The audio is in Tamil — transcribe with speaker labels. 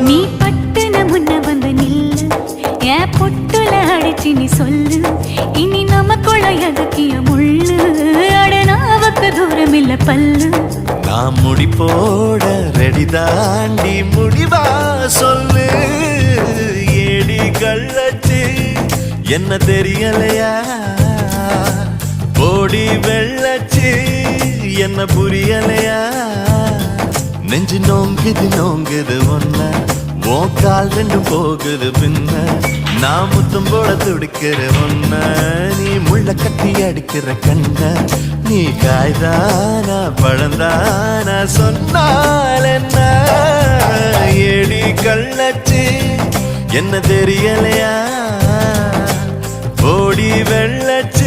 Speaker 1: நீ பட்டுன முன்ன வந்து நில்லு என் பொட்டுல அடிச்சு நீ சொல்லு இனி நமக்குள்ள எதுக்கிய முள்ளு அடனாவுக்கு தூரம் இல்ல பல்லு
Speaker 2: நான் முடி போட ரெடி தாண்டி முடிவா சொல்லு ஏடி கள்ளச்சு என்ன தெரியலையா போடி வெள்ளச்சு என்ன புரியலையா நெஞ்சு நோங்குது ஒன்ன உன் கால் ரெண்டும் போகுது பின்ன நான் முத்தம் போட துடிக்கிற ஒன்ன நீ முள்ள கட்டி அடிக்கிற கண்ண நீ காய்தானா பழந்தானா சொன்னால் என்ன ஏடி கள்ளச்சு என்ன தெரியலையா ஓடி வெள்ளச்சு